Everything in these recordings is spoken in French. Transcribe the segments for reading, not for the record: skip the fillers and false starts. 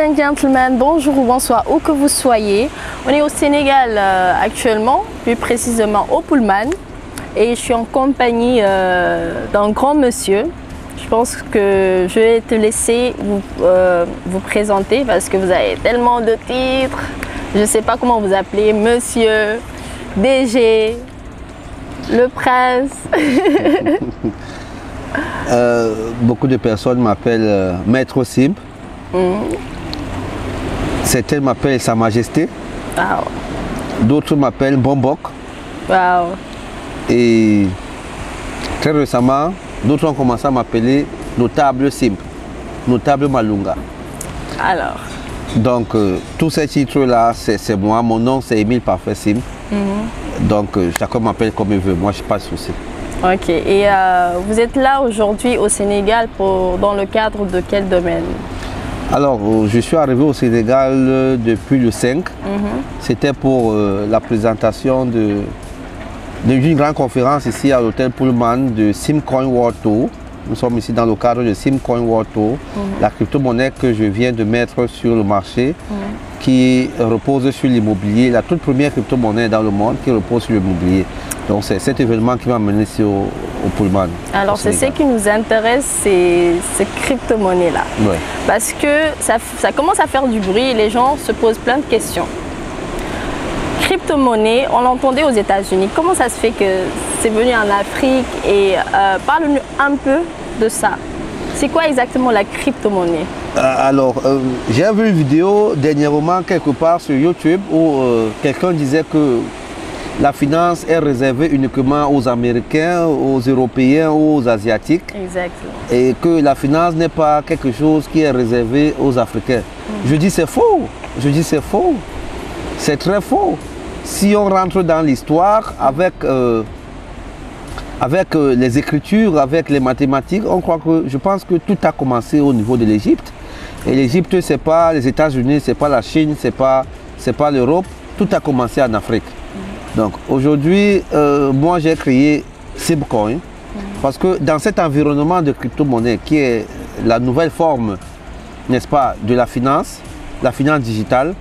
and gentlemen, bonjour ou bonsoir où que vous soyez. On est au Sénégal actuellement, plus précisément au Pullman. Et je suis en compagnie d'un grand monsieur. Je pense que je vais te laisser vous présenter parce que vous avez tellement de titres. Je ne sais pas comment vous appeler, monsieur, DG, le prince. Beaucoup de personnes m'appellent Maître Simp. Certains m'appellent Sa Majesté. Wow. D'autres m'appellent Bombok. Wow. Et très récemment, d'autres ont commencé à m'appeler Notable Simp, Notable Malunga. Alors. Donc, tous ces titres-là, c'est moi. Mon nom, c'est Émile Parfait Simp. Donc, chacun m'appelle comme il veut. Moi, je n'ai pas de souci. Ok. Et vous êtes là aujourd'hui au Sénégal dans le cadre de quel domaine? Alors, je suis arrivé au Sénégal depuis le 5. C'était pour la présentation d'une grande conférence ici à l'hôtel Pullman de Simcoin World Tour. Nous sommes ici dans le cadre de Simcoin World Tour, la crypto-monnaie que je viens de mettre sur le marché, qui repose sur l'immobilier, la toute première crypto-monnaie dans le monde qui repose sur l'immobilier. Donc c'est cet événement qui m'a mené ici au Pullman. Alors c'est ce qui nous intéresse, c'est ces crypto-monnaies-là. Ouais. Parce que ça commence à faire du bruit et les gens se posent plein de questions. Crypto-monnaie, on l'entendait aux États-Unis. Comment ça se fait que c'est venu en Afrique? Et parle-nous un peu de ça. C'est quoi exactement la crypto-monnaie? Alors, j'ai vu une vidéo dernièrement quelque part sur YouTube où quelqu'un disait que la finance est réservée uniquement aux Américains, aux Européens ou aux Asiatiques. Exactement. Et que la finance n'est pas quelque chose qui est réservé aux Africains. Je dis c'est faux. Je dis c'est faux. C'est très faux. Si on rentre dans l'histoire avec les écritures, avec les mathématiques, je pense que tout a commencé au niveau de l'Égypte. Et l'Égypte, ce n'est pas les États-Unis, ce n'est pas la Chine, ce n'est pas l'Europe. Tout a commencé en Afrique. Donc aujourd'hui, moi j'ai créé Simcoin parce que dans cet environnement de crypto-monnaie qui est la nouvelle forme, n'est-ce pas, de la finance digitale,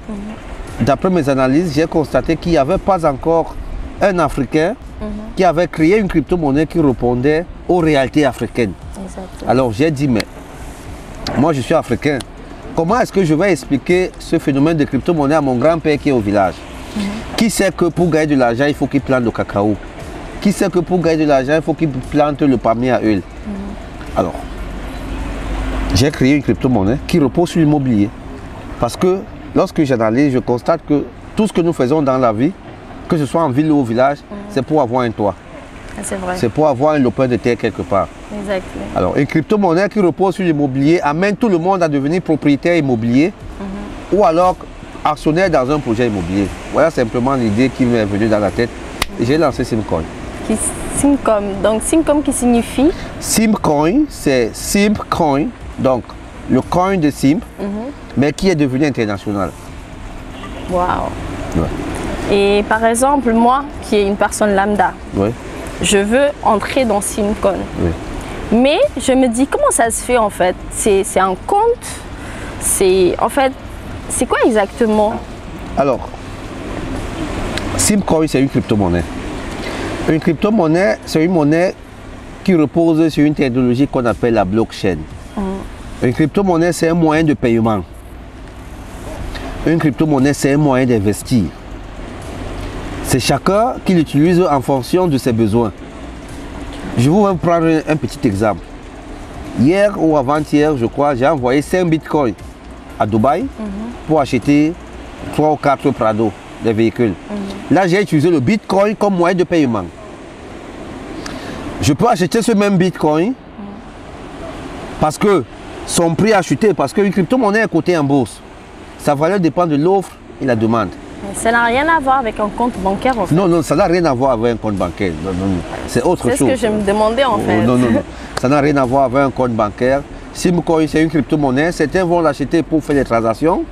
d'après mes analyses, j'ai constaté qu'il n'y avait pas encore un Africain qui avait créé une crypto-monnaie qui répondait aux réalités africaines. Exactement. Alors j'ai dit, mais moi je suis africain, comment est-ce que je vais expliquer ce phénomène de crypto-monnaie à mon grand-père qui est au village? Qui sait que pour gagner de l'argent, il faut qu'il plante le cacao? Qui sait que pour gagner de l'argent, il faut qu'il plante le palmier à huile? Alors, j'ai créé une crypto-monnaie qui repose sur l'immobilier. Parce que lorsque j'analyse, je constate que tout ce que nous faisons dans la vie, que ce soit en ville ou au village, c'est pour avoir un toit. C'est vrai. C'est pour avoir un lopin de terre quelque part. Exactement. Alors, une crypto-monnaie qui repose sur l'immobilier amène tout le monde à devenir propriétaire immobilier ou alors actionnaire dans un projet immobilier. Voilà simplement l'idée qui m'est venue dans la tête. Et j'ai lancé Simcoin. Simcoin, donc Simcoin qui signifie? Simcoin, c'est Simcoin, donc le coin de Simp, mais qui est devenu international. Waouh. Ouais. Et par exemple, moi, qui est une personne lambda, je veux entrer dans Simcoin. Mais je me dis, comment ça se fait en fait? C'est un compte? C'est quoi exactement? Alors, Simcoin, c'est une crypto-monnaie. Une crypto-monnaie, c'est une monnaie qui repose sur une technologie qu'on appelle la blockchain. Une crypto-monnaie, c'est un moyen de paiement. Une crypto-monnaie, c'est un moyen d'investir. C'est chacun qui l'utilise en fonction de ses besoins. Je vais vous prendre un petit exemple. Hier ou avant-hier, je crois, j'ai envoyé 5 bitcoins à Dubaï pour acheter 3 ou 4 Prado, des véhicules. Là, j'ai utilisé le bitcoin comme moyen de paiement. Je peux acheter ce même bitcoin parce que son prix a chuté, parce qu'une crypto-monnaie est cotée en bourse. Sa valeur dépend de l'offre et la demande. Ça n'a rien à voir avec un compte bancaire en fait. Non, ça n'a rien à voir avec un compte bancaire. C'est autre chose. C'est ce que je me demandais en fait. Non. Ça n'a rien à voir avec un compte bancaire. Simcoin, c'est une crypto-monnaie. Certains vont l'acheter pour faire des transactions,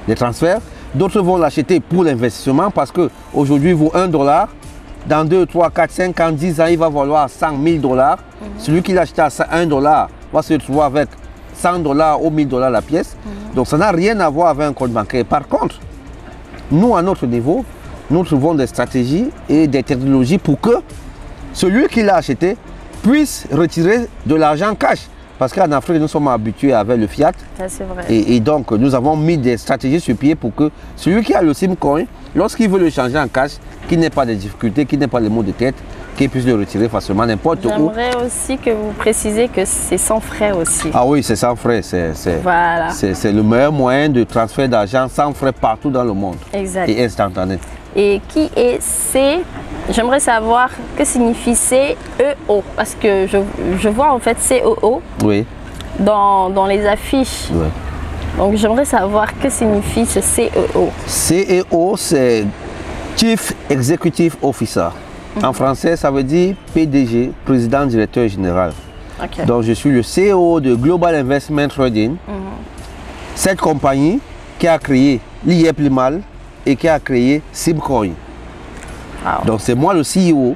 des transferts. D'autres vont l'acheter pour l'investissement parce qu'aujourd'hui, il vaut $1. Dans 2, 3, 4, 5 ans, 10 ans, il va valoir 100 000 $. Celui qui l'achète à $1 va se retrouver avec 100 $ ou 1000 $ la pièce. Donc ça n'a rien à voir avec un compte bancaire. Par contre, nous, à notre niveau, nous trouvons des stratégies et des technologies pour que celui qui l'a acheté puisse retirer de l'argent cash. Parce qu'en Afrique, nous sommes habitués avec le fiat. C'est vrai. Et donc, nous avons mis des stratégies sur pied pour que celui qui a le SIM-Coin, lorsqu'il veut le changer en cash, qu'il n'ait pas de difficultés, qu'il n'ait pas les maux de tête, qu'il puisse le retirer facilement n'importe où. J'aimerais aussi que vous précisiez que c'est sans frais aussi. Ah oui, c'est sans frais. Voilà. C'est le meilleur moyen de transfert d'argent sans frais partout dans le monde. Exact. Et instantané. Et qui est C? J'aimerais savoir que signifie CEO. Parce que je vois en fait COO Oui. dans les affiches. Oui. Donc j'aimerais savoir que signifie ce CEO. CEO, c'est Chief Executive Officer. En français, ça veut dire PDG, président directeur général. Okay. Donc je suis le CEO de Global Investment Trading. Cette compagnie qui a créé l'IEPLIMAL et qui a créé SIM-Coin. Wow. Donc c'est moi le CEO,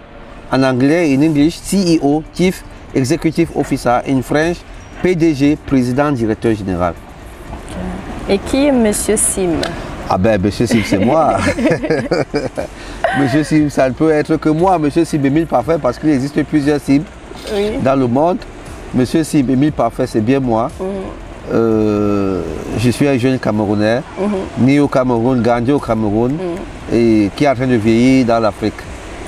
en anglais, en English, CEO, Chief Executive Officer, in French, PDG, président directeur général. Et qui est Monsieur Sim? Ah ben, Monsieur Sim, c'est moi. Monsieur Sim, ça ne peut être que moi, Monsieur Sim Émile Parfait, parce qu'il existe plusieurs Sim dans le monde. Monsieur Sim Émile Parfait, c'est bien moi. Je suis un jeune Camerounais, né au Cameroun, grandi au Cameroun, et qui est en train de vieillir dans l'Afrique.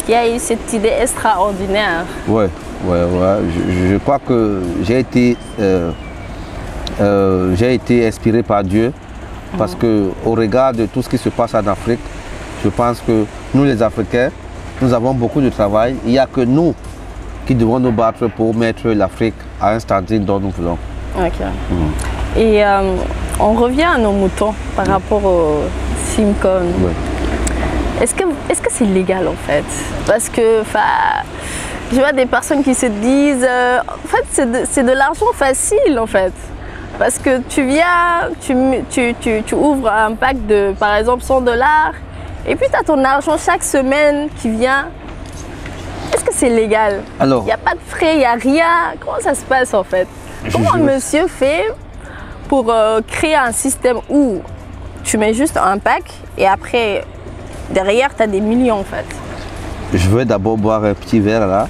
Qui a eu cette idée extraordinaire. Ouais. Je crois que j'ai été inspiré par Dieu, parce que au regard de tout ce qui se passe en Afrique, je pense que nous les Africains, nous avons beaucoup de travail. Il n'y a que nous qui devons nous battre pour mettre l'Afrique à un standing dont nous voulons. Ok. Et on revient à nos moutons par rapport au SIM-Coin. Ouais. Est-ce que c'est légal en fait? Parce que je vois des personnes qui se disent en fait c'est de l'argent facile en fait. Parce que tu viens, tu ouvres un pack de par exemple 100 $ et puis tu as ton argent chaque semaine qui vient. Est-ce que c'est légal? Alors, il n'y a pas de frais, il n'y a rien. Comment ça se passe en fait? Comment monsieur fait pour créer un système où tu mets juste un pack et après, derrière, tu as des millions en fait? Je vais d'abord boire un petit verre là,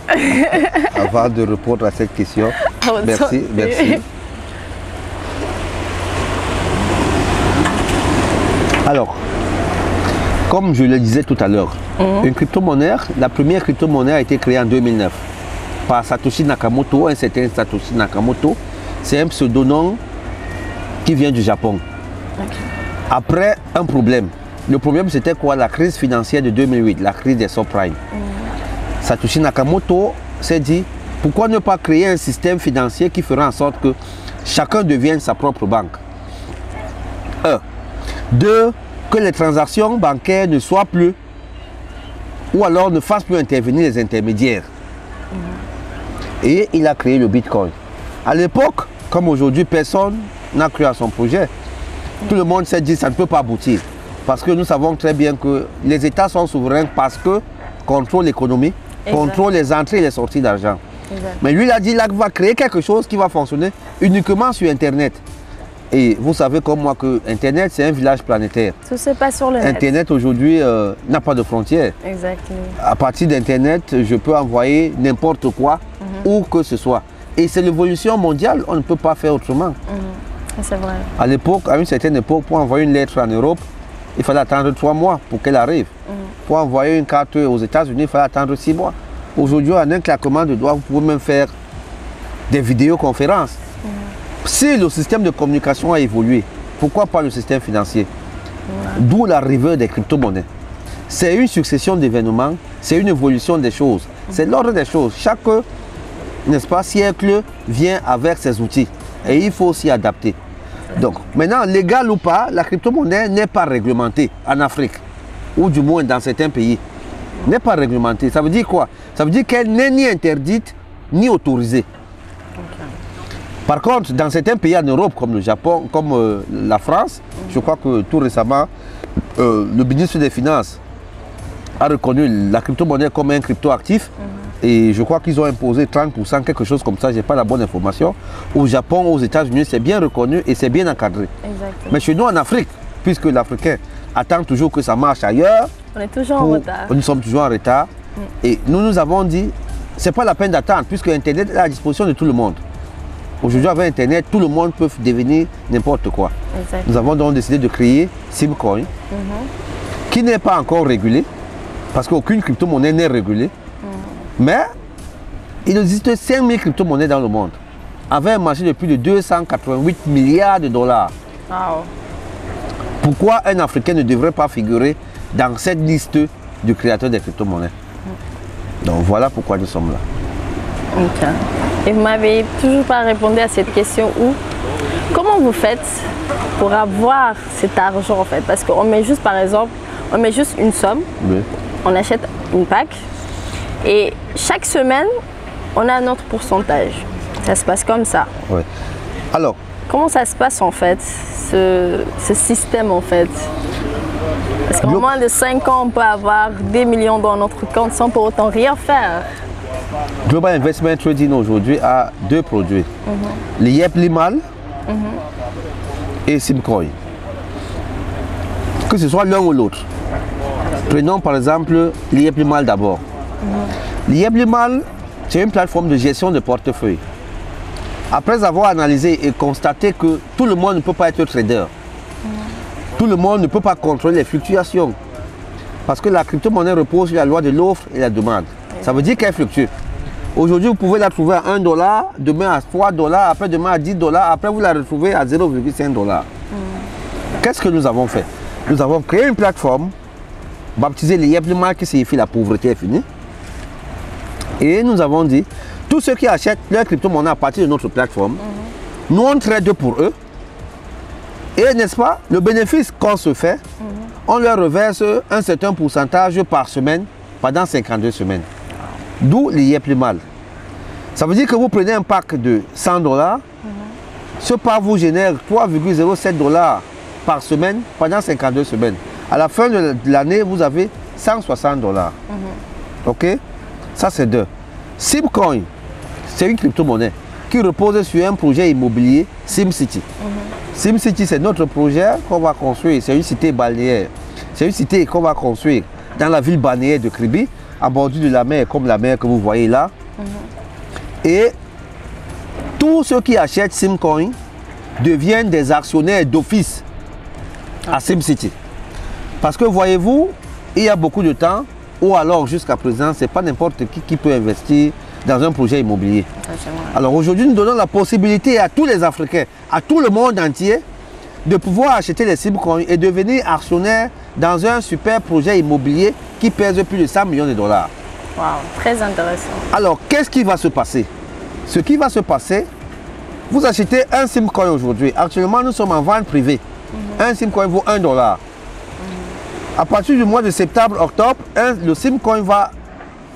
avant de répondre à cette question. Merci. Alors, comme je le disais tout à l'heure, une crypto-monnaie, la première crypto-monnaie a été créée en 2009 par Satoshi Nakamoto, un certain Satoshi Nakamoto. C'est un pseudonom qui vient du Japon. Okay. Après, un problème. Le problème, c'était quoi? La crise financière de 2008, la crise des subprimes. Satoshi Nakamoto s'est dit, pourquoi ne pas créer un système financier qui fera en sorte que chacun devienne sa propre banque? 1. 2. Que les transactions bancaires ne soient plus, ou alors ne fassent plus intervenir les intermédiaires. Et il a créé le Bitcoin. À l'époque, comme aujourd'hui, personne n'a cru à son projet. Tout le monde s'est dit que ça ne peut pas aboutir. Parce que nous savons très bien que les États sont souverains parce que contrôlent l'économie, contrôlent les entrées et les sorties d'argent. Mais lui, il a dit qu'il va créer quelque chose qui va fonctionner uniquement sur Internet. Et vous savez comme moi que Internet, c'est un village planétaire. Tout se passe sur le net. Internet aujourd'hui n'a pas de frontières. Exactement. À partir d'Internet, je peux envoyer n'importe quoi, où que ce soit. Et c'est l'évolution mondiale, on ne peut pas faire autrement. C'est vrai. À l'époque, à une certaine époque, pour envoyer une lettre en Europe, il fallait attendre 3 mois pour qu'elle arrive. Pour envoyer une carte aux États-Unis, il fallait attendre 6 mois. Aujourd'hui, en un claquement de doigts, vous pouvez même faire des vidéoconférences. Si le système de communication a évolué, pourquoi pas le système financier? D'où l'arrivée des crypto-monnaies. C'est une succession d'événements, c'est une évolution des choses. C'est l'ordre des choses. Chaque, n'est-ce pas, siècle vient avec ses outils. Et il faut s'y adapter. Donc, maintenant, légal ou pas, la crypto-monnaie n'est pas réglementée en Afrique, ou du moins dans certains pays. N'est pas réglementée. Ça veut dire quoi? Ça veut dire qu'elle n'est ni interdite, ni autorisée. Par contre, dans certains pays en Europe, comme le Japon, comme la France, je crois que tout récemment, le ministre des Finances a reconnu la crypto-monnaie comme un crypto-actif Et je crois qu'ils ont imposé 30%, quelque chose comme ça, je n'ai pas la bonne information. Au Japon, aux États-Unis, c'est bien reconnu et c'est bien encadré. Exactement. Mais chez nous en Afrique, puisque l'Africain attend toujours que ça marche ailleurs, On est toujours en retard. nous sommes toujours en retard. Et nous avons dit, c'est pas la peine d'attendre, puisque Internet est à la disposition de tout le monde. Aujourd'hui, avec Internet, tout le monde peut devenir n'importe quoi. Exactement. Nous avons donc décidé de créer Simcoin, qui n'est pas encore régulé, parce qu'aucune crypto-monnaie n'est régulée. Mais il existe 5000 crypto-monnaies dans le monde, avec un marché de plus de 288 milliards de dollars. Wow. Pourquoi un Africain ne devrait pas figurer dans cette liste du créateur des crypto-monnaies? Donc voilà pourquoi nous sommes là. Ok. Et vous m'avez toujours pas répondu à cette question comment vous faites pour avoir cet argent en fait? Parce qu'on met juste par exemple, on met juste une somme, Oui. on achète une pack et chaque semaine on a notre pourcentage. Ça se passe comme ça. Oui. Alors, Comment ça se passe en fait, ce système en fait? Parce qu'en moins de 5 ans, on peut avoir des millions dans notre compte sans pour autant rien faire. Global Investment Trading aujourd'hui a deux produits. Le Yep Limal et Simcoin. Que ce soit l'un ou l'autre. Prenons par exemple le Yep Limal d'abord. Le Yep Limal, c'est une plateforme de gestion de portefeuille. Après avoir analysé et constaté que tout le monde ne peut pas être trader, tout le monde ne peut pas contrôler les fluctuations. Parce que la crypto-monnaie repose sur la loi de l'offre et la demande. Ça veut dire qu'elle fluctue. Aujourd'hui, vous pouvez la trouver à 1 $, demain à 3 $, après demain à 10 $, après vous la retrouvez à 0,5 $. Qu'est-ce que nous avons fait? Nous avons créé une plateforme baptisée le Yep Limal, qui signifie la pauvreté est finie. Et nous avons dit, tous ceux qui achètent leur crypto-monnaie à partir de notre plateforme, nous on trade pour eux. Et n'est-ce pas, le bénéfice qu'on se fait, on leur reverse un certain pourcentage par semaine pendant 52 semaines. D'où le Yep Limal. Ça veut dire que vous prenez un pack de 100 $, ce pack vous génère 3,07 $ par semaine pendant 52 semaines. À la fin de l'année, vous avez 160 $. Ok? Ça c'est deux. Simcoin, c'est une crypto-monnaie qui repose sur un projet immobilier SimCity. SimCity, c'est notre projet qu'on va construire. C'est une cité balnéaire. C'est une cité qu'on va construire dans la ville balnéaire de Kribi, à bordure de la mer, comme la mer que vous voyez là. Et tous ceux qui achètent Simcoin deviennent des actionnaires d'office à SimCity. Parce que voyez-vous, il y a beaucoup de temps, ou alors jusqu'à présent, ce n'est pas n'importe qui peut investir dans un projet immobilier. Alors aujourd'hui, nous donnons la possibilité à tous les Africains, à tout le monde entier, de pouvoir acheter les Simcoin et devenir actionnaire dans un super projet immobilier qui pèse plus de 100 millions de dollars. Wow, très intéressant. Alors, qu'est-ce qui va se passer? Ce qui va se passer, vous achetez un Simcoin aujourd'hui. Actuellement, nous sommes en vente privée. Un Simcoin vaut 1 $. À partir du mois de septembre-octobre, le Simcoin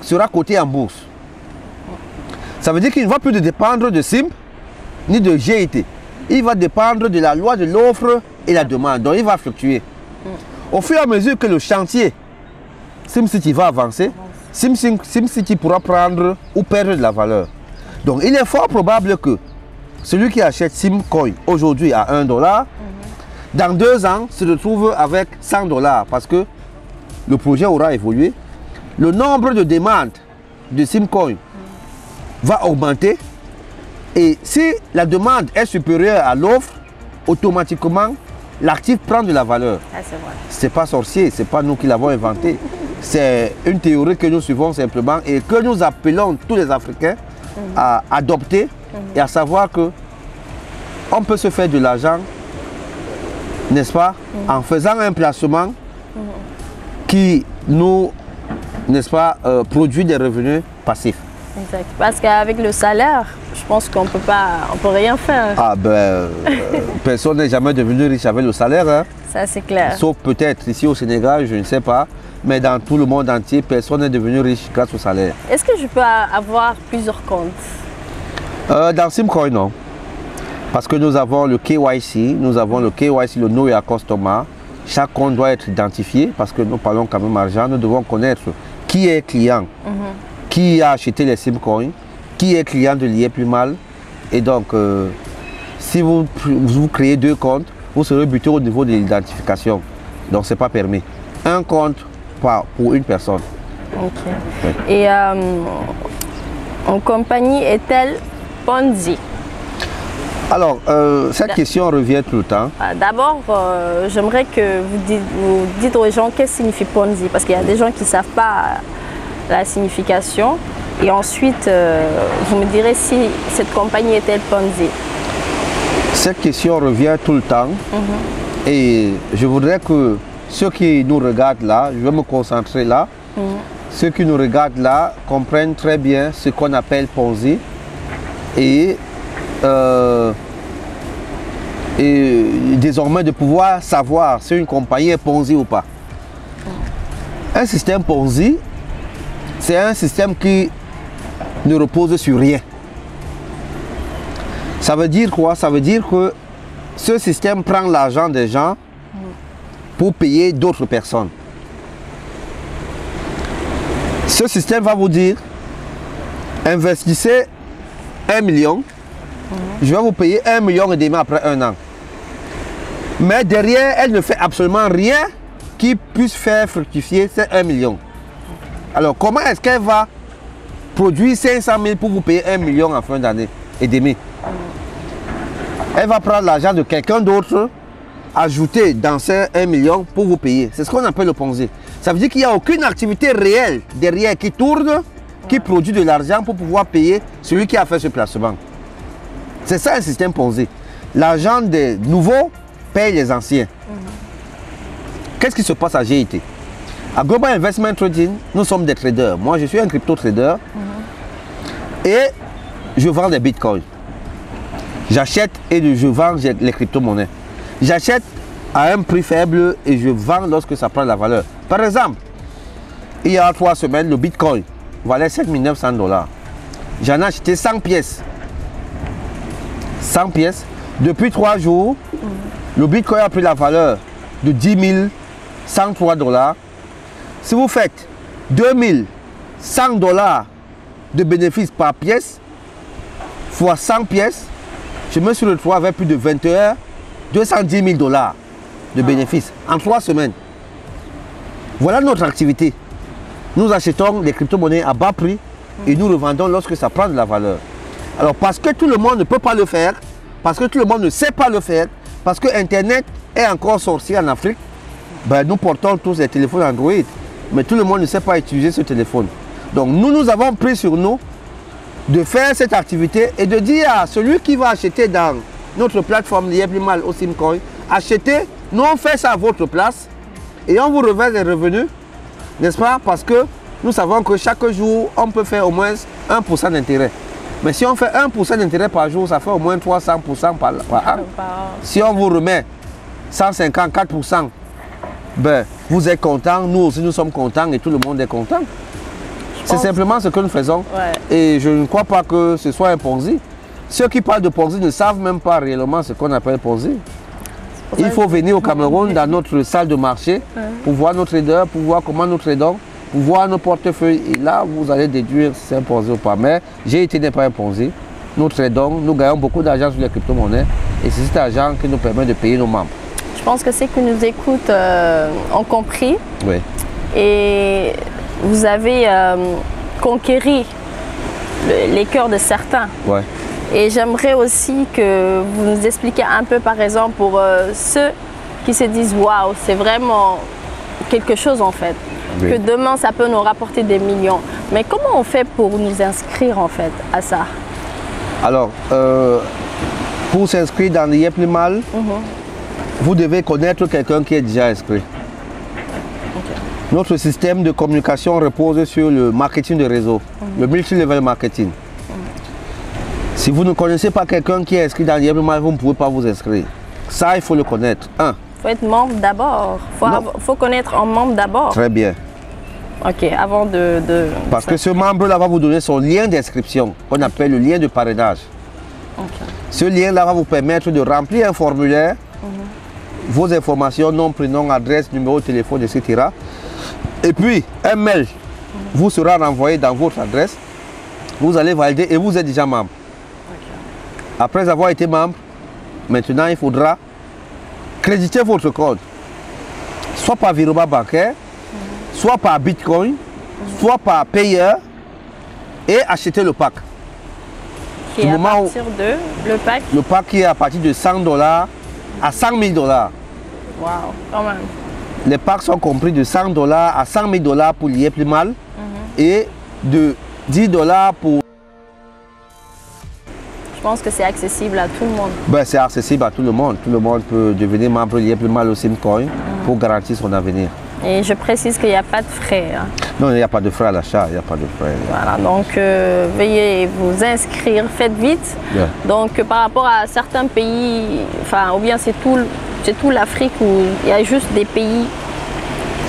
sera coté en bourse. Ça veut dire qu'il ne va plus dépendre de Sim ni de GIT. Il va dépendre de la loi de l'offre et la demande. Donc il va fluctuer. Au fur et à mesure que le chantier SimCity va avancer, SimCity pourra prendre ou perdre de la valeur. Donc il est fort probable que celui qui achète Simcoin aujourd'hui à 1 $, dans 2 ans se retrouve avec 100 $ parce que le projet aura évolué. Le nombre de demandes de Simcoin va augmenter. Et si la demande est supérieure à l'offre, automatiquement, l'actif prend de la valeur. Ah, c'est vrai. Ce n'est pas sorcier, ce n'est pas nous qui l'avons inventé. C'est une théorie que nous suivons simplement et que nous appelons tous les Africains à adopter et à savoir que on peut se faire de l'argent, n'est-ce pas, en faisant un placement qui nous, n'est-ce pas, produit des revenus passifs. Exact. Parce qu'avec le salaire, je pense qu'on peut rien faire. Ah ben, personne n'est jamais devenu riche avec le salaire. Hein. Ça, c'est clair. Sauf peut-être ici au Sénégal, je ne sais pas. Mais dans tout le monde entier, personne n'est devenu riche grâce au salaire. Est-ce que je peux avoir plusieurs comptes? Dans Simcoin, non. Parce que nous avons le KYC, le Know Your Customer. Chaque compte doit être identifié parce que nous parlons quand même argent. Nous devons connaître qui est client. qui a acheté les Simcoins, qui est client de l'IA plus mal. Et donc, si vous créez 2 comptes, vous serez buté au niveau de l'identification. Donc, ce n'est pas permis. Un compte pour une personne. Ok. Oui. Et en compagnie est-elle Ponzi? Alors, cette question revient tout le temps. D'abord, j'aimerais que vous dites aux gens qu'est-ce que signifie Ponzi, parce qu'il y a des gens qui ne savent pas la signification. Et ensuite, vous me direz si cette compagnie est-elle Ponzi. Cette question revient tout le temps. Et je voudrais que ceux qui nous regardent là, je vais me concentrer là, ceux qui nous regardent là comprennent très bien ce qu'on appelle Ponzi et désormais de pouvoir savoir si une compagnie est Ponzi ou pas. Un système Ponzi, c'est un système qui ne repose sur rien. Ça veut dire quoi? Ça veut dire que ce système prend l'argent des gens pour payer d'autres personnes. Ce système va vous dire, investissez 1 million, je vais vous payer 1,5 million après 1 an. Mais derrière, elle ne fait absolument rien qui puisse faire fructifier ces 1 million. Alors, comment est-ce qu'elle va produire 500 000 pour vous payer 1 million en fin d'année et demi? Elle va prendre l'argent de quelqu'un d'autre, ajouter dans ces 1 million pour vous payer. C'est ce qu'on appelle le Ponzi. Ça veut dire qu'il n'y a aucune activité réelle derrière qui tourne, qui produit de l'argent pour pouvoir payer celui qui a fait ce placement. C'est ça un système Ponzi. L'argent des nouveaux paye les anciens. Qu'est-ce qui se passe à GIT? À Global Investment Trading, nous sommes des traders. Moi, je suis un crypto-trader et je vends des bitcoins. J'achète et je vends les crypto-monnaies. J'achète à un prix faible et je vends lorsque ça prend la valeur. Par exemple, il y a 3 semaines, le bitcoin valait 7 900 $. J'en ai acheté 100 pièces. 100 pièces. Depuis 3 jours, le bitcoin a pris la valeur de 10 103 $. Si vous faites 2100 $ de bénéfices par pièce, fois 100 pièces, je me suis retrouvé avec plus de 21 210 000 $ de bénéfices en 3 semaines. Voilà notre activité. Nous achetons des crypto-monnaies à bas prix et nous revendons lorsque ça prend de la valeur. Alors parce que tout le monde ne peut pas le faire, parce que tout le monde ne sait pas le faire, parce que Internet est encore sorcier en Afrique, ben, nous portons tous des téléphones Android, mais tout le monde ne sait pas utiliser ce téléphone. Donc nous avons pris sur nous de faire cette activité et de dire à celui qui va acheter dans notre plateforme l'IA plus mal au Simcoin, achetez, nous on fait ça à votre place et on vous reverse les revenus, n'est-ce pas? Parce que nous savons que chaque jour, on peut faire au moins 1% d'intérêt. Mais si on fait 1% d'intérêt par jour, ça fait au moins 300% par an. Si on vous remet 154%, ben, vous êtes content, nous aussi nous sommes contents et tout le monde est content. C'est simplement ce que nous faisons. Et je ne crois pas que ce soit un Ponzi. Ceux qui parlent de Ponzi ne savent même pas réellement ce qu'on appelle Ponzi. Il faut venir au Cameroun dans notre salle de marché pour voir nos traders, pour voir comment nous tradons, pour voir nos portefeuilles. Et là, vous allez déduire si c'est un Ponzi ou pas. Mais GIT n'est pas un Ponzi. Nous tradons, nous gagnons beaucoup d'argent sur les crypto-monnaies. Et c'est cet argent qui nous permet de payer nos membres. Je pense que ceux qui nous écoutent ont compris. Oui. Et vous avez conquéri les cœurs de certains. Ouais. Et j'aimerais aussi que vous nous expliquiez un peu, par exemple, pour ceux qui se disent « Waouh, c'est vraiment quelque chose en fait, que demain ça peut nous rapporter des millions ». Mais comment on fait pour nous inscrire en fait à ça? Alors, pour s'inscrire dans l'IA plus mal, vous devez connaître quelqu'un qui est déjà inscrit. Notre système de communication repose sur le marketing de réseau, le multi-level marketing. Si vous ne connaissez pas quelqu'un qui est inscrit dans l'IA plus mal, vous ne pouvez pas vous inscrire. Ça, il faut le connaître. Il faut être membre d'abord. Il faut connaître un membre d'abord. Très bien. Ok, avant de... Parce que ce membre-là va vous donner son lien d'inscription, qu'on appelle le lien de parrainage. Ce lien-là va vous permettre de remplir un formulaire, vos informations, nom, prénom, adresse, numéro de téléphone, etc. Et puis, un mail vous sera renvoyé dans votre adresse. Vous allez valider et vous êtes déjà membre. Après avoir été membre, maintenant il faudra créditer votre compte, soit par virement bancaire, soit par Bitcoin, soit par payeur, et acheter le pack. Qui est à partir de le pack? Le pack qui est à partir de $100 à $100 000. Waouh, quand même. Les packs sont compris de $100 à $100 000 pour lier plus mal et de $10 pour... Je pense que c'est accessible à tout le monde. Ben, c'est accessible à tout le monde. Tout le monde peut devenir membre lié plus mal au Simcoin pour garantir son avenir. Et je précise qu'il n'y a pas de frais. Hein. Non, il n'y a pas de frais à l'achat, il n'y a pas de frais. Voilà, donc veuillez vous inscrire, faites vite. Yeah. Donc par rapport à certains pays, enfin, ou bien c'est tout l'Afrique où il y a juste des pays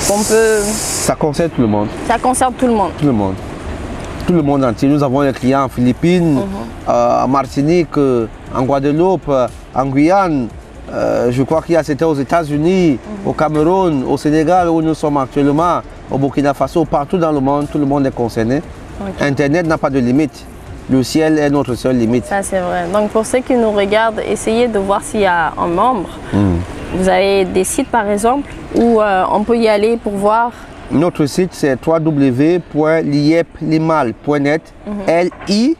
qu'on peut... Ça concerne tout le monde. Ça concerne tout le monde. Tout le monde. Tout le monde entier. Nous avons des clients en Philippines, en Martinique, en Guadeloupe, en Guyane. Je crois qu'il y a c'était aux États-Unis, au Cameroun, au Sénégal où nous sommes actuellement, au Burkina Faso, partout dans le monde, tout le monde est concerné. Okay. Internet n'a pas de limite. Le ciel est notre seule limite. Ça c'est vrai. Donc pour ceux qui nous regardent, essayez de voir s'il y a un membre. Vous avez des sites par exemple où on peut y aller pour voir. Notre site c'est www.liepplimal.net, L-I-Y-E-P-L-I-M-A-L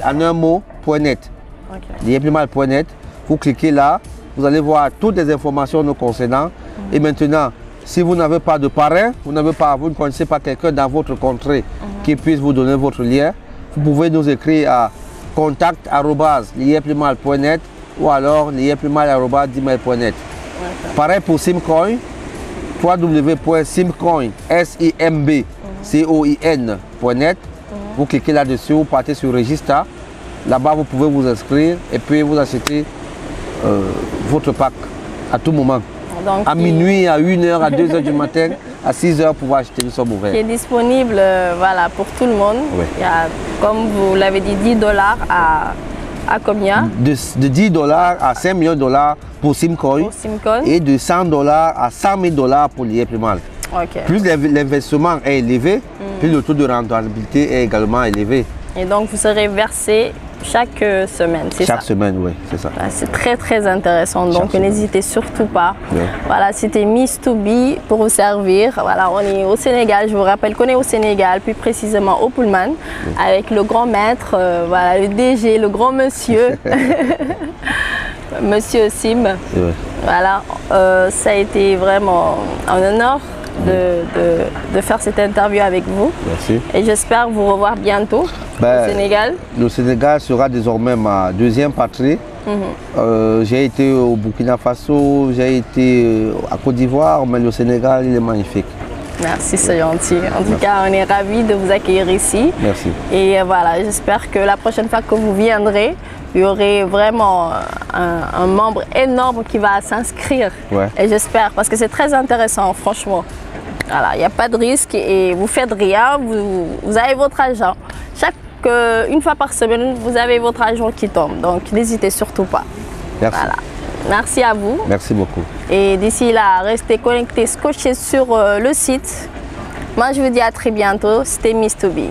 en un mot.net. Liepplimal.net. Vous cliquez là, vous allez voir toutes les informations nous concernant. Et maintenant, si vous n'avez pas de parrain, vous ne connaissez pas quelqu'un dans votre contrée qui puisse vous donner votre lien, vous pouvez nous écrire à contact@liepplimal.net ou alors liepplimal@gmail.net. Pareil pour Simcoin, www.simcoin.net. Vous cliquez là-dessus, vous partez sur Registre. Là-bas, vous pouvez vous inscrire et puis vous achetez votre pack à tout moment. Donc, à minuit, à 1h, à 2h du matin, à 6h pour acheter, nous sommes ouverts. Qui est disponible voilà, pour tout le monde. Oui. Il y a, comme vous l'avez dit, $10 à combien? De $10 à $5 millions pour Simcoin et de $100 à $100 000 pour Liepplimal. Okay. Plus l'investissement est élevé, plus le taux de rentabilité est également élevé. Et donc vous serez versé chaque semaine, c'est ça? Chaque semaine, oui, c'est ça. C'est très très intéressant, donc n'hésitez surtout pas. Oui. Voilà, c'était Miss To Be pour vous servir. Voilà, on est au Sénégal, je vous rappelle qu'on est au Sénégal, plus précisément au Pullman, avec le grand maître, voilà, le DG, le grand monsieur, Monsieur Sim. Oui. Voilà, ça a été vraiment un honneur de faire cette interview avec vous. Merci. Et j'espère vous revoir bientôt au Sénégal. Le Sénégal sera désormais ma deuxième patrie. J'ai été au Burkina Faso, j'ai été à Côte d'Ivoire, mais le Sénégal, il est magnifique. Merci, c'est gentil. En tout cas, on est ravis de vous accueillir ici. Merci. Et voilà, j'espère que la prochaine fois que vous viendrez, il y aurait vraiment un membre énorme qui va s'inscrire. Ouais. Et j'espère, parce que c'est très intéressant, franchement. Voilà, il n'y a pas de risque et vous faites rien, vous avez votre argent. Une fois par semaine, vous avez votre argent qui tombe. Donc, n'hésitez surtout pas. Merci. Voilà. Merci à vous. Merci beaucoup. Et d'ici là, restez connectés, scotchés sur le site. Moi, je vous dis à très bientôt. C'était Miss To Be.